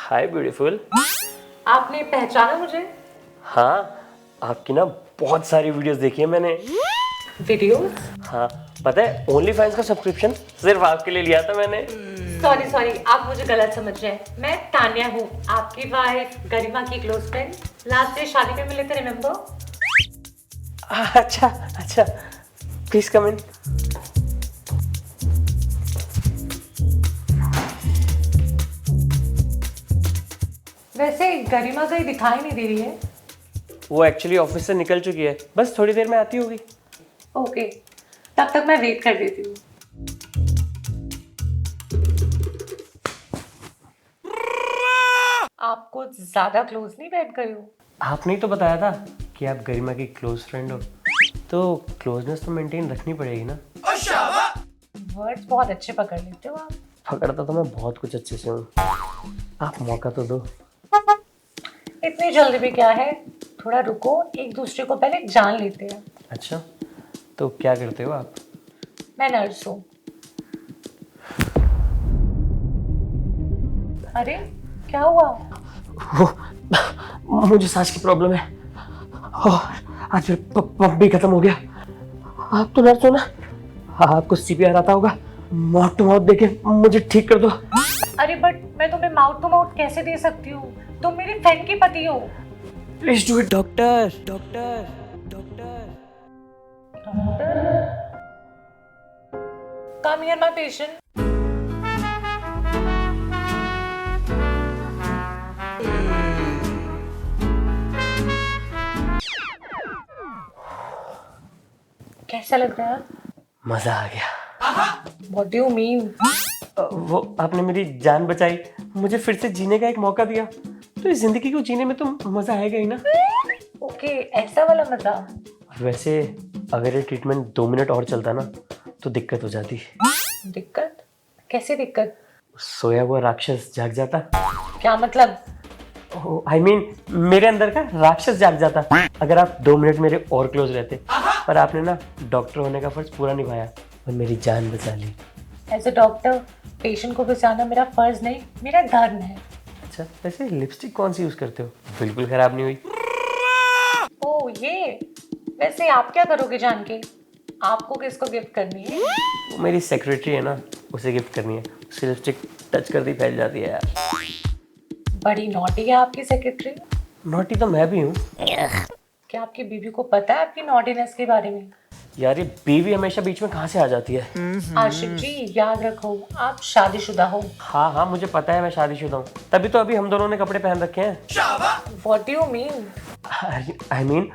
हाय beautiful. आपने पहचाना मुझे? हाँ, आपकी ना बहुत सारी वीडियोस देखी है मैंने। वीडियोस? हाँ, पता है ओनली फैंस का सब्सक्रिप्शन सिर्फ आपके लिए लिया था मैंने। सॉरी आप मुझे गलत समझ रहे हैं। मैं तान्या हूँ, आपकी वाइफ गरिमा की क्लोज फ्रेंड। लास्ट ईयर शादी में मिले थे, रिमेम्बर? अच्छा अच्छा, प्लीज कम इन। वैसे गरिमा कहीं दिखाई नहीं दे रही है। वो एक्चुअली ऑफिस से निकल चुकी है, बस थोड़ी देर में आती होगी। ओके, तब तक मैं वेट कर देती हूँ। आप कुछ ज्यादा क्लोज नहीं बैठ गए हो? आपने ही तो बताया था कि आप गरिमा की क्लोज फ्रेंड हो, तो क्लोजनेस तो मेंटेन रखनी पड़ेगी ना। वर्ड्स बहुत अच्छे पकड़ लेते हो आप। पकड़ता तो मैं बहुत कुछ अच्छे से हूँ, आप मौका तो दो। इतनी जल्दी भी क्या है, थोड़ा रुको, एक दूसरे को पहले जान लेते हैं। अच्छा, तो क्या करते हो आप? मैं नर्स हूँ। अरे क्या हुआ? मुझे सांस की प्रॉब्लम है। आज फिर पंप भी खत्म हो गया। आप तो नर्स हो ना, आपको सीपीआर आता होगा। माउथ टू माउथ देके मुझे ठीक कर दो। अरे बट मैं तुम्हें माउथ टू माउथ कैसे दे सकती हूँ? तुम मेरी फ्रेंड की पति हो। Please do it doctor. Doctor doctor come here my patient. कैसा लग रहा है? मजा आ गया। What do you mean? वो आपने मेरी जान बचाई, मुझे फिर से जीने का एक मौका दिया, तो इस जिंदगी को जीने में तो मजा आएगा ही ना। ओके, ऐसा वाला मजा। वैसे अगर ये ट्रीटमेंट 2 मिनट और चलता ना तो दिक्कत हो जाती। दिक्कत? कैसी दिक्कत? सोया हुआ राक्षस जाग जाता। क्या मतलब? I mean, मेरे अंदर का राक्षस जाग जाता अगर आप 2 मिनट मेरे और क्लोज रहते। पर आपने ना डॉक्टर होने का फर्ज पूरा निभाया और मेरी जान बचा ली। एज ए डॉक्टर पेशेंट को बचाना मेरा फर्ज नहीं, मेरा धर्म है। अच्छा, वैसे लिपस्टिक कौन सी यूज करते हो? बिल्कुल खराब नहीं हुई। ओह ये, वैसे आप क्या करोगे जान के? आपको किसको गिफ्ट करनी है? वो मेरी सेक्रेटरी है ना, उसे गिफ्ट करनी है। उसकी लिपस्टिक टच करती फैल जाती है यार। बड़ी नॉटी है आपकी सेक्रेटरी। नॉटी तो मैं भी हूँ। क्या आपकी बीवी को पता है आपकी नॉटीनेस के बारे में? यार ये बीवी हमेशा बीच में कहाँ से आ जाती है? आशिक जी याद रखो, आप शादीशुदा हो। हाँ हाँ, मुझे पता है मैं शादीशुदा हूँ, तभी तो अभी हम दोनों ने कपड़े पहन रखे हैं। What do you mean? I mean,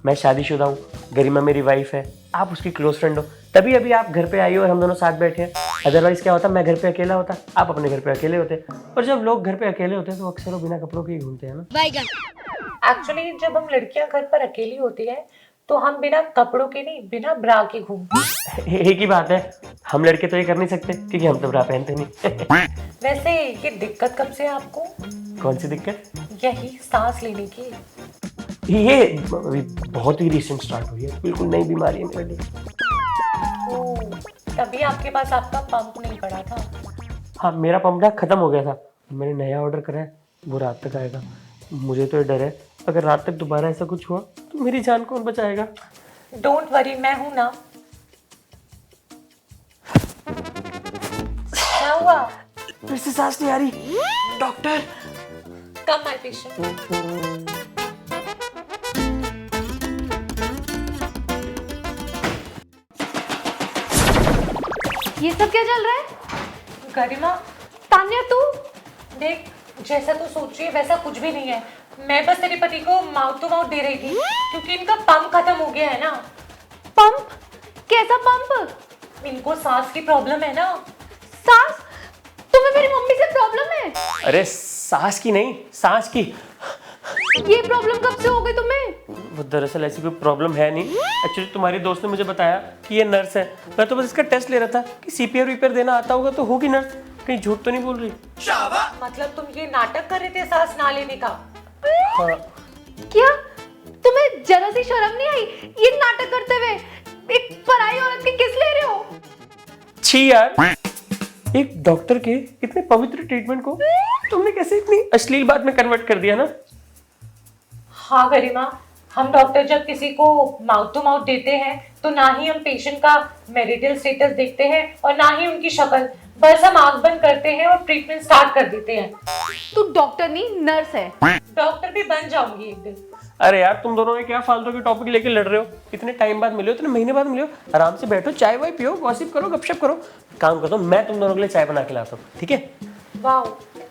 मैं शादीशुदा हूँ, गरिमा मेरी वाइफ है, आप उसकी क्लोज फ्रेंड हो, तभी अभी आप घर पे आई हो और हम दोनों साथ बैठे हैं। अदरवाइज क्या होता, मैं घर पे अकेला होता, आप अपने घर पे अकेले होते। और जब लोग घर पे अकेले होते हैं तो अक्सर वो बिना कपड़ों के ही घूमते हैं ना। एक्चुअली जब हम लड़कियां घर पर अकेली होती है तो हम बिना कपड़ों के नहीं, बिना ब्रा के घूमते हैं। एक ही बात है, हम लड़के तो ये कर नहीं सकते क्योंकि हम तो ब्रा पहनते नहीं। वैसे ये दिक्कत कब से है आपको? कौन सी दिक्कत? यही सांस लेने की। ये अभी बहुत ही रिसेंट स्टार्ट हुई है, बिल्कुल नई बीमारी है मेरे लिए। ओह, तभी आपके पास आपका पंप नहीं पड़ा था। हाँ, मेरा पंप ना खत्म हो गया था, मैंने नया ऑर्डर करा है, वो रात तक आएगा। मुझे तो ये डर है, अगर रात तक दोबारा ऐसा कुछ हुआ तो मेरी जान कौन बचाएगा? डोंट वरी, मैं हूं ना। क्या हुआ? फिर से सांस नहीं आ रही। Doctor, come my patient. ये सब क्या चल रहा है? गरिमा, तान्या तू? देख, जैसा तू सोच रही है वैसा कुछ भी नहीं है। मैं बस तेरे पति को माउथ टू माउथ दे रही थी क्योंकि इनका पंप खत्म हो गया है ना। पंप? कैसा पंप? इनको सांस की प्रॉब्लम है ना। सांस? तुम्हें मेरी मम्मी से प्रॉब्लम है? अरे सांस की नहीं, सांस की। ये प्रॉब्लम कब से हो गई तुम्हें? वो दरअसल ऐसी कोई प्रॉब्लम है नहीं। एक्चुअली तुम्हारी दोस्त ने मुझे बताया कि ये नर्स है, मैं तो बस इसका टेस्ट ले रहा था कि सीपीआर वीपीआर देना आता होगा तो होगी नर्स। कहीं झूठ तो नहीं बोल रही? मतलब तुम ये नाटक कर रहे थे सांस ना लेने का? हाँ। क्या तुम्हें जरा सी शर्म नहीं आई ये नाटक करते हुए? एक पराई औरत की किस ले रहे हो? छी यार। एक डॉक्टर के इतने पवित्र ट्रीटमेंट को तुमने कैसे इतनी अश्लील बात में कन्वर्ट कर दिया ना। हाँ गरिमा, हम डॉक्टर जब किसी को माउथ टू माउथ देते हैं तो ना ही हम पेशेंट का मैरिटल स्टेटस देखते हैं और ना ही उनकी शक्ल, बस हम आंख बंद करते हैं और ट्रीटमेंट स्टार्ट कर देते हैं। तू डॉक्टर नहीं नर्स है। डॉक्टर भी बन जाऊंगी एक दिन। अरे यार तुम दोनों में क्या फालतू के टॉपिक लेके लड़ रहे हो। इतने टाइम बाद मिले हो, इतने महीने बाद मिले हो, आराम से बैठो, चाय वाय पियो, गॉसिप करो, गपशप करो। काम करता हूँ मैं तुम दोनों के लिए चाय बना के लाता हूँ, ठीक है? वाह,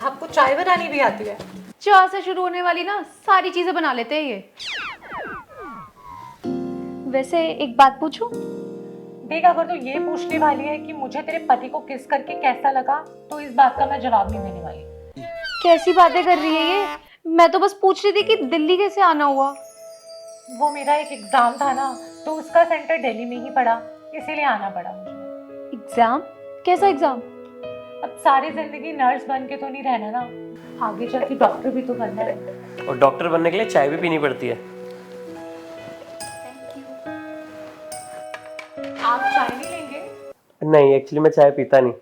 आपको चाय बनानी भी आती है? चाय से शुरू होने वाली ना सारी चीजें बना लेते हैं ये। वैसे एक बात पूछूं? देख, अगर तू ये पूछने वाली है कि मुझे तेरे पति को किस करके कैसा लगा, तो इस बात का मैं जवाब नहीं देने वाली। कैसी बातें कर रही है ये? मैं तो बस पूछ रही थी कि दिल्ली कैसे आना हुआ। वो मेरा एक एग्जाम था ना, तो उसका सेंटर दिल्ली में ही पड़ा, इसीलिए आना पड़ा मुझे। एग्जाम? कैसा एग्जाम? अब सारी जिंदगी नर्स बन के तो नहीं रहना ना, आगे चल के डॉक्टर भी तो बनना है। और डॉक्टर बनने के लिए चाय भी पीनी पड़ती है। आप चाय नहीं लेंगे? नहीं, एक्चुअली मैं चाय पीता नहीं।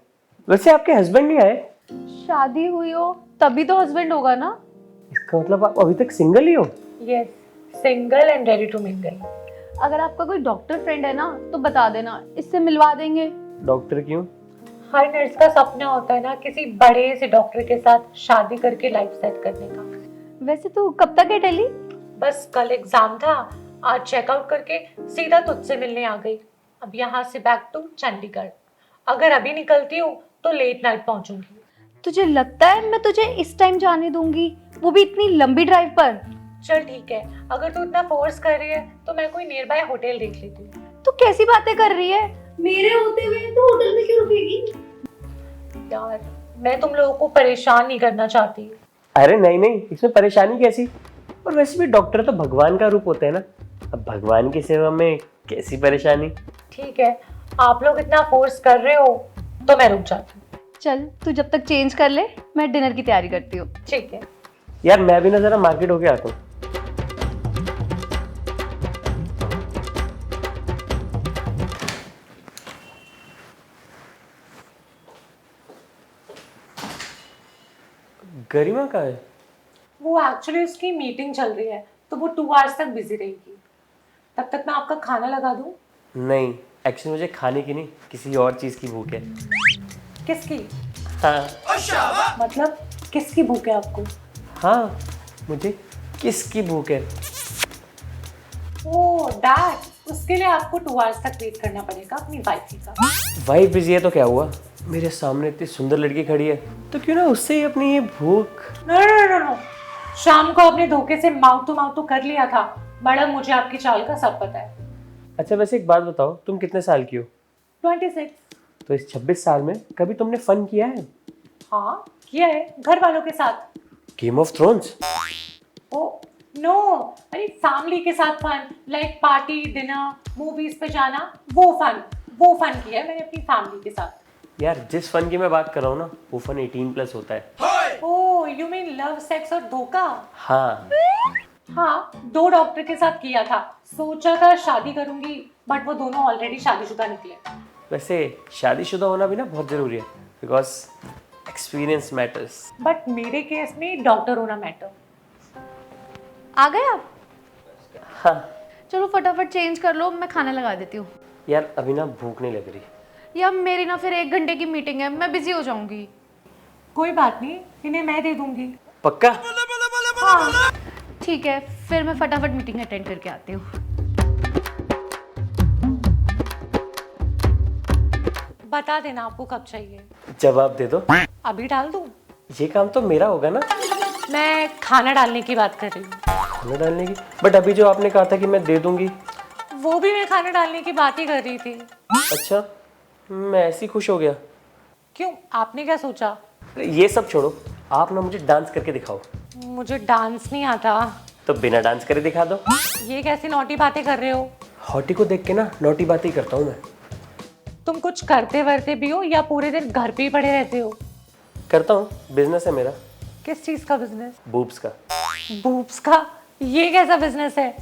वैसे आपके हस्बैंड नहीं आए? शादी हुई हो तभी तो हस्बैंड होगा ना। इसका मतलब आप अभी तक सिंगल ही हो? Yes, single and ready to mingle. अगर आपका कोई डॉक्टर फ्रेंड है ना तो बता देना, इससे मिलवा देंगे। डॉक्टर क्यों? हर नर्स का सपना होता है ना किसी बड़े से डॉक्टर के साथ शादी करके लाइफ सेट करने का। वैसे तू कब तक है दिल्ली? बस कल एग्जाम था, आज चेकआउट करके सीधा तुझसे मिलने आ गई। अब यहाँ से बैक टू चंडीगढ़। अगर अभी निकलती हूँ तो लेट नाइट पहुंचूंगी। तुझे लगता है मैं तुझे इस टाइम जाने दूंगी, वो भी इतनी लंबी ड्राइव पर? चल ठीक है, अगर तू इतना फोर्स कर रही है तो मैं कोई नियर बाय होटल देख लेती हूँ। तू कैसी बातें कर रही है? मेरे होते हुए तू होटल में क्यों रुकेगी? यार, मैं तुम लोगों को परेशान नहीं करना चाहती। अरे नहीं नहीं, इसमें परेशानी कैसी? और वैसे भी डॉक्टर तो भगवान का रूप होते हैं ना, अब भगवान की सेवा में कैसी परेशानी? ठीक है, आप लोग इतना फोर्स कर रहे हो तो मैं रुक जाती हूँ। चल तू जब तक चेंज कर ले, मैं डिनर की तैयारी करती हूँ। ठीक है। यार मैं भी ना जरा मार्केट होके आता हूँ। गरिमा कहाँ है? वो एक्चुअली उसकी मीटिंग चल रही है तो वो 2 आवर्स तक बिजी रहेगी। तब तक मैं आपका खाना लगा दूँ? नहीं, एक्चुअली मुझे खाने की नहीं, किसी और चीज की भूख है। किसकी? हाँ मतलब किसकी भूख है आपको? हाँ, मुझे किसकी भूख है? ओह दैट, उसके लिए आपको 2 आवर्स तक वेट करना पड़ेगा अपनी वाइफ का। वाइफ बिजी है तो क्या हुआ? मेरे सामने इतनी सुंदर लड़की खड़ी है, तो क्यों ना उससे ही अपनी ये भूख। नो, शाम को अपने धोखे से माउथ टू माउथ तो कर लिया था। मैडम, मुझे आपकी चाल का सब पता है। अच्छा वैसे एक बात बताओ, तुम कितने साल की हो? 26। तो इस 26 साल में कभी तुमने फन किया है? हाँ किया है, घर वालों के साथ। Game of Thrones? Oh no, अरे फैमिली के साथ fun, like party, dinner, movies पे जाना, वो फन किया है मैंने अपनी फैमिली के साथ। यार जिस फन की मैं बात कर रहा हूँ ना, वो फन 18+ होता है। Oh you mean love, sex और धोखा? हाँ। हाँ, 2 डॉक्टर के साथ किया था। सोचा था शादी करूंगी, बट वो दोनों ऑलरेडी शादीशुदा निकले। वैसे शादीशुदा होना भी ना बहुत जरूरी है, बिकॉज एक्सपीरियंस मैटर्स। बट मेरे केस में डॉक्टर होना मैटर। आ गए आप? हाँ। चलो फटाफट चेंज कर लो, मैं खाना लगा देती हूँ। यार अभी ना भूख नहीं लग रही। यार मेरी ना फिर 1 घंटे की मीटिंग है, मैं बिजी हो जाऊंगी। कोई बात नहीं, इन्हें मैं दे दूंगी। पक्का? हाँ। ठीक है, फिर मैं फटाफट मीटिंग अटेंड करके आती हूँ। बता देना आपको कब चाहिए। जवाब दे दो। अभी डाल दूं? ये काम तो मेरा होगा ना। मैं खाना डालने की बात कर रही हूँ। खाना डालने की? बट अभी जो आपने कहा था कि मैं दे दूंगी। वो भी मैं खाना डालने की बात ही कर रही थी। अच्छा, मैं ऐसे ही खुश हो गया। क्यों, आपने क्या सोचा? अरे ये सब छोड़ो, आप ना मुझे डांस करके दिखाओ। मुझे डांस नहीं आता। तो बिना डांस करे दिखा दो। ये कैसी नॉटी बातें कर रहे हो? हॉटी को देख के ना नोटी बातें ही करता हूँ मैं। तुम कुछ करते वरते भी हो या पूरे दिन घर पे ही पड़े रहते हो? करता हूँ, बिजनेस है मेरा। किस चीज का बिजनेस? बूब्स का। बूब्स का? ये कैसा बिजनेस है?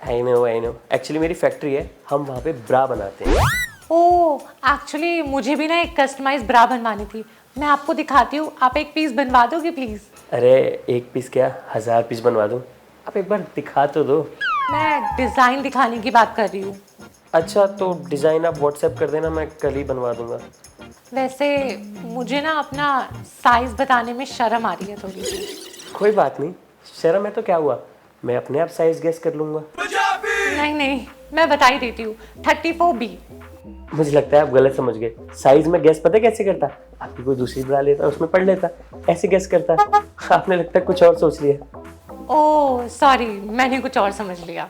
I know. एक्चुअली मेरी फैक्ट्री है, हम वहाँ पे ब्रा बनाते हैं। ओ एक्चुअली मुझे भी ना एक कस्टमाइज ब्रा बनवानी थी, मैं आपको दिखाती हूँ, आप एक पीस बनवा दोगे प्लीज? अरे एक पीस क्या, 1000 पीस बनवा दूँ? आप एक बार दिखा तो दो। मैं डिजाइन दिखाने की बात कर रही हूँ। अच्छा तो डिज़ाइन आप व्हाट्सएप कर देना, मैं कल ही बनवा दूंगा। वैसे मुझे ना अपना साइज बताने में शर्म आ रही है थोड़ी सी। कोई बात नहीं, शर्म है तो क्या हुआ, मैं अपने आप साइज गेस कर लूंगा। नहीं नहीं, मैं बता ही देती हूँ, 34B। मुझे लगता है आप गलत समझ गए। साइज में गेस पता है कैसे करता? आपकी कोई दूसरी ब्रा लेता, उसमें पढ़ लेता, ऐसे गेस करता। आपने लगता है कुछ और सोच लिया। ओह सॉरी, मैंने कुछ और समझ लिया।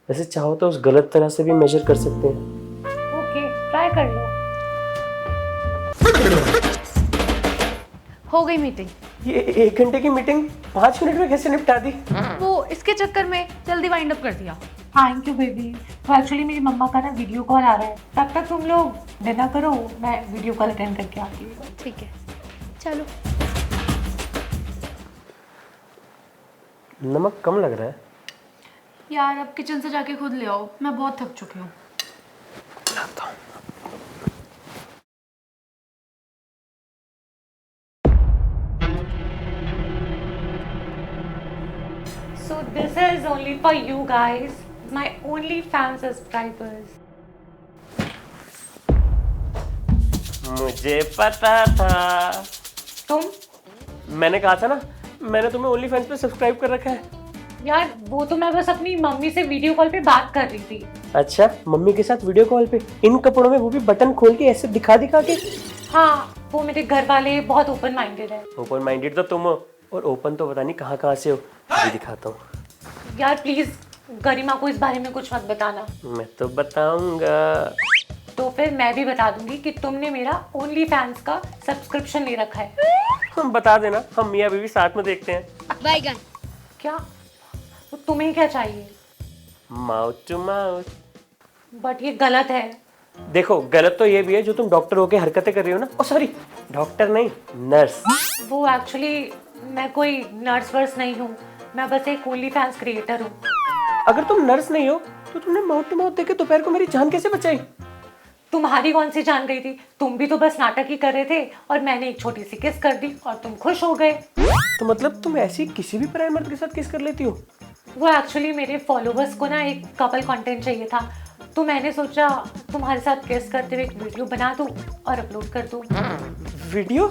वैसे चाहो तो उस गलत तरह से भी मेजर कर सकते हैं। ओके, ट्राई कर लो। हो गई मीटिंग। ये 1 घंटे की मीटिंग 5 मिनट में कैसे निपटा दी? वो इसके चक्कर में जल्दी वाइंड अप कर दिया। Thank you baby. तो एक्चुअली मेरी मम्मा का ना वीडियो कॉल आ रहा है, तब तक तुम लोग डिनर करो, मैं वीडियो कॉल अटेंड करके आती हूँ। ठीक है, चलो। नमक कम लग रहा है। यार अब किचन से जाके खुद ले आओ, मैं बहुत थक चुकी हूँ। So this is only for you guys, my only fan subscribers. मुझे पता था। तुम? मैंने कहा था ना, मैंने तुम्हें ओनली फैंस पे सब्सक्राइब कर रखा है। यार वो तो मैं बस अपनी मम्मी से वीडियो कॉल पे बात कर रही थी। अच्छा, मम्मी के साथ वीडियो कॉल पे इन कपड़ों में, वो भी बटन खोल के ऐसे दिखा दिखा के? हाँ, वो मेरे घर वाले बहुत ओपन माइंडेड है। ओपन माइंडेड तो तुम हो, और ओपन तो पता नहीं कहाँ कहाँ से हो। अभी दिखाता हूँ। यार प्लीज गरिमा को इस बारे में कुछ मत बताना। मैं तो बताऊंगा। तो फिर मैं भी बता दूंगी कि तुमने मेरा ओनली फैंस का सब्सक्रिप्शन ले रखा है। हम बता देना, हम मियाँ बीवी साथ में देखते हैं। क्या? तो तुम्हें क्या चाहिए? Mouth to mouth. बट ये गलत है। देखो गलत तो ये भी है जो तुम डॉक्टर होके हरकतें कर रही हो ना। ओ सॉरी, डॉक्टर नहीं, नर्स। वो एक्चुअली मैं कोई नर्स वर्स नहीं हूँ, मैं बस एक ओनली फैंस क्रिएटर हूँ। अगर तुम नर्स नहीं हो तो तुमने माउथ टू माउथ देके दोपहर को मेरी जान कैसे बचाई? तुम्हारी कौन सी जान गई थी? तुम भी तो बस नाटक ही कर रहे थे और मैंने एक छोटी सी किस कर दी और तुम खुश हो गए। तो मतलब तुम ऐसी किसी भी पराये मर्द के साथ किस कर लेती हो? वो एक्चुअली मेरे फॉलोवर्स को ना एक कपल कंटेंट चाहिए था, तो मैंने सोचा तुम्हारे साथ किस करते हुए एक वीडियो बना दूं और अपलोड कर दूं। वीडियो?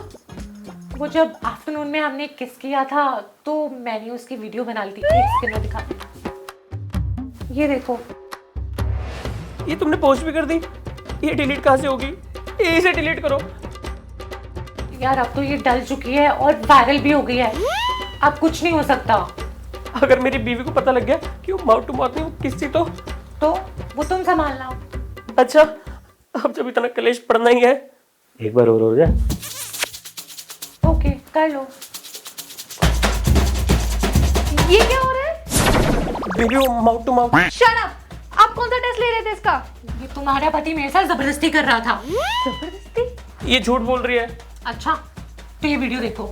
वो जब आफ्टरनून में हमने किस किया था तो मैंने उसकी वीडियो बना ली थी। एक सेकंड में दिखाती हूं। ये देखो। ये तुमने पोस्ट भी कर दी? ये डिलीट कहाँ से होगी? इसे डिलीट करो। यार अब तो ये डल चुकी है और वायरल भी हो गई है, अब कुछ नहीं हो सकता। अगर मेरी बीवी को पता लग गया कि वो माउथ टू माउथ नहीं, वो किस थी, तो वो तुम संभालना। अच्छा, अब जब इतना कलेश पड़ना ही है, एक बार और हो जाए। ओके, कर लो। ये क्या हो रहा है? Video mouth to mouth. Shut up! आप कौन सा टेस्ट ले रहे थे इसका? ये तुम्हारा पति मेरे साथ जबरदस्ती कर रहा था। जबरदस्ती? ये झूठ बोल रही है। अच्छा, तो ये वीडियो देखो।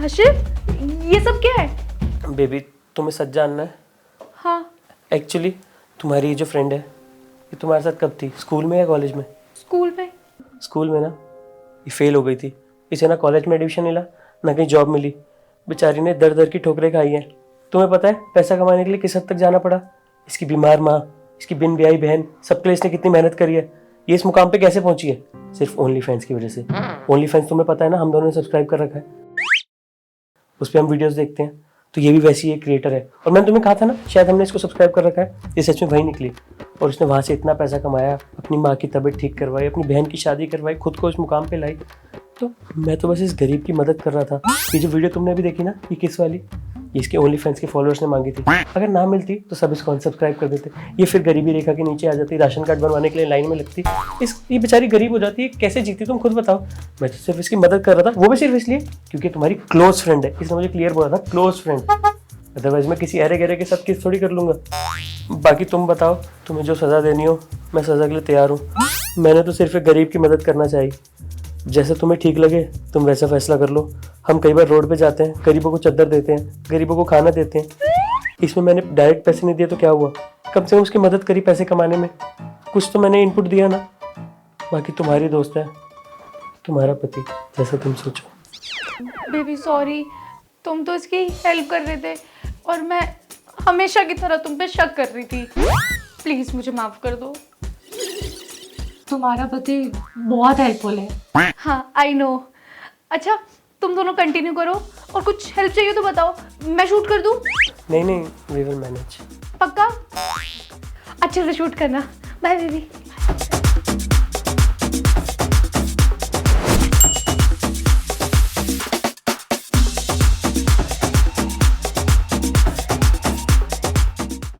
आशिफ, ये सब क्या है? बेबी तुम्हें सच जानना है? हाँ, एक्चुअली तुम्हारी ये जो फ्रेंड है, ये तुम्हारे साथ कब थी, स्कूल में या कॉलेज में? स्कूल में। स्कूल में ना, ये फेल हो गई थी। इसे ना कॉलेज में एडमिशन मिला, ना कहीं जॉब मिली। बेचारी ने दर दर की ठोकरें खाई हैं। तुम्हें पता है पैसा कमाने के लिए किस हद तक जाना पड़ा? इसकी बीमार माँ, इसकी बिन ब्याही बहन, सबके लिए इसने कितनी मेहनत करी है। ये इस मुकाम पे कैसे पहुंची है? सिर्फ ओनली फैंस की वजह से। ओनली फैंस तुम्हें पता है ना, हम दोनों ने सब्सक्राइब कर रखा है, उस पर हम वीडियोस देखते हैं। तो ये भी वैसी एक क्रिएटर है, और मैंने तुम्हें कहा था ना शायद हमने इसको सब्सक्राइब कर रखा है। ये सच में वही निकली, और उसने वहाँ से इतना पैसा कमाया, अपनी माँ की तबीयत ठीक करवाई, अपनी बहन की शादी करवाई, खुद को इस मुकाम पे लाई। तो मैं तो बस इस गरीब की मदद कर रहा था। ये जो वीडियो तुमने अभी देखी ना, ये किस वाली, ये इसके ओनली फैंस के फॉलोअर्स ने मांगी थी। अगर ना मिलती तो सब इसको अनसब्सक्राइब कर देते। ये फिर गरीबी रेखा के नीचे आ जाती, राशन कार्ड बनवाने के लिए लाइन में लगती। ये बेचारी गरीब हो जाती है। कैसे जीती तुम खुद बताओ? मैं तो सिर्फ इसकी मदद कर रहा था, वो भी सिर्फ इसलिए क्योंकि तुम्हारी क्लोज फ्रेंड है। इसने मुझे क्लियर बोला था, क्लोज फ्रेंड। अदरवाइज मैं किसी अरे गहरे के साथ किस थोड़ी कर लूंगा। बाकी तुम बताओ, तुम्हें जो सज़ा देनी हो मैं सज़ा के लिए तैयार हूँ। मैंने तो सिर्फ एक गरीब की मदद करना चाहिए। जैसे तुम्हें ठीक लगे तुम वैसा फैसला कर लो। हम कई बार रोड पे जाते हैं, गरीबों को चद्दर देते हैं, गरीबों को खाना देते हैं। इसमें मैंने डायरेक्ट पैसे नहीं दिए तो क्या हुआ? कम से कम उसकी मदद करी पैसे कमाने में, कुछ तो मैंने इनपुट दिया ना। बाकी तुम्हारी दोस्त है, तुम्हारा पति, जैसा तुम सोचो। बेबी सॉरी, तुम तो इसकी हेल्प कर रहे थे और मैं हमेशा की तरह तुम पे शक कर रही थी। प्लीज मुझे माफ कर दो। तुम्हारा पति बहुत हेल्पफुल है। हाँ आई नो। अच्छा तुम दोनों कंटिन्यू करो और कुछ हेल्प चाहिए तो बताओ, मैं शूट कर दूँ? नहीं नहीं, वी विल मैनेज। पक्का? अच्छे से शूट करना। Bye baby.